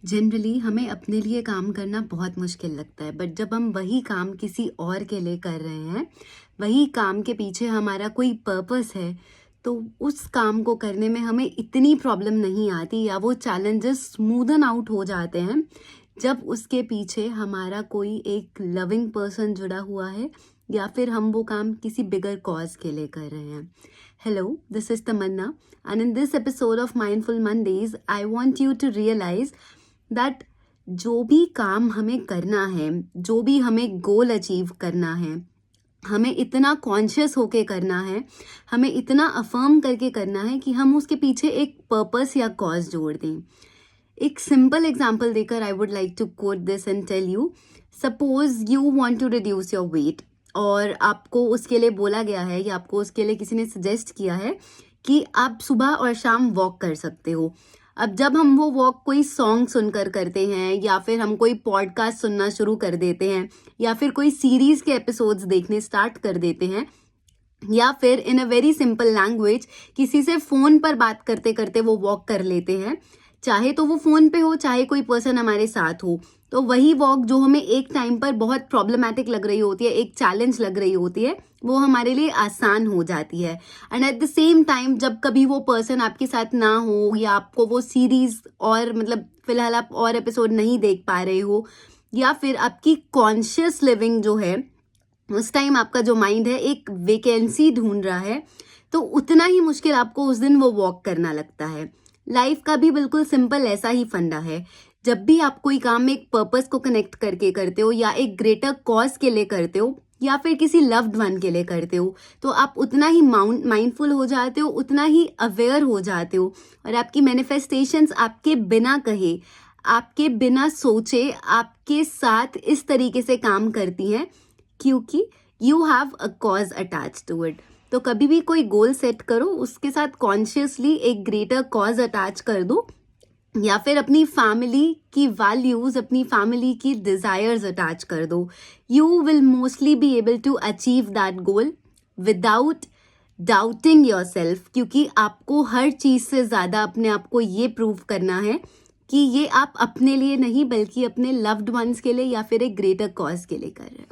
Generally हमें अपने लिए काम करना बहुत मुश्किल लगता है, बट जब हम वही काम किसी और के लिए कर रहे हैं, वही काम के पीछे हमारा कोई पर्पस है, तो उस काम को करने में हमें इतनी प्रॉब्लम नहीं आती या वो चैलेंजेस स्मूदन आउट हो जाते हैं जब उसके पीछे हमारा कोई एक लविंग पर्सन जुड़ा हुआ है या फिर हम वो काम किसी बिगर कॉज के लिए कर रहे हैं. Hello, this is Tamanna and in this episode of mindful Mondays I want you to realise that जो भी काम हमें करना है, जो भी हमें गोल अचीव करना है, हमें इतना कॉन्शियस होके करना है, हमें इतना अफर्म करके करना है कि हम उसके पीछे एक पर्पस या कॉज जोड़ दें. एक सिंपल एग्जांपल देकर I would like to quote this and tell you. Suppose you want to reduce your weight और आपको उसके लिए बोला गया है या आपको उसके लिए किसी ने सजेस्ट किया है कि आप सुबह और शाम वॉक कर सकते हो. अब जब हम वो वॉक कोई सॉन्ग सुनकर करते हैं या फिर हम कोई पॉडकास्ट सुनना शुरू कर देते हैं या फिर कोई सीरीज के एपिसोड्स देखने स्टार्ट कर देते हैं या फिर इन अ वेरी सिंपल लैंग्वेज किसी से फोन पर बात करते करते वो वॉक कर लेते हैं, चाहे तो वो फोन पे हो चाहे कोई पर्सन हमारे साथ हो, तो वही वॉक जो हमें एक टाइम पर बहुत प्रॉब्लमैटिक लग रही होती है, एक चैलेंज लग रही होती है, वो हमारे लिए आसान हो जाती है. And at the same time जब कभी वो पर्सन आपके साथ ना हो या आपको वो सीरीज और मतलब फिलहाल आप और एपिसोड नहीं देख पा रहे हो या फिर आपकी कॉन्शियस लिविंग जो है उस टाइम आपका जो माइंड है एक वेकेंसी ढूंढ रहा है, तो उतना ही मुश्किल आपको उस दिन वो वॉक करना लगता है. लाइफ का भी बिल्कुल सिंपल ऐसा ही फंडा है. जब भी आप कोई काम एक पर्पस को कनेक्ट करके करते हो या एक ग्रेटर कॉज के लिए करते हो या फिर किसी लव्ड वन के लिए करते हो, तो आप उतना ही माइंडफुल हो जाते हो, उतना ही अवेयर हो जाते हो और आपकी मैनिफेस्टेशंस आपके बिना कहे, आपके बिना सोचे आपके साथ इस तरीके से काम करती हैं क्योंकि you have a cause attach to it. तो कभी भी कोई गोल सेट करो, उसके साथ कॉन्शियसली एक ग्रेटर कॉज अटैच कर दो या फिर अपनी फैमिली की वैल्यूज, अपनी फैमिली की डिजायर्स अटैच कर दो. You will mostly be able to achieve that goal without doubting yourself, क्योंकि आपको हर चीज से ज्यादा अपने आप को ये प्रूव करना है कि ये आप अपने लिए नहीं बल्कि अपने लव्ड वंस के लिए या फिर एक ग्रेटर कॉज के लिए कर रहे हो.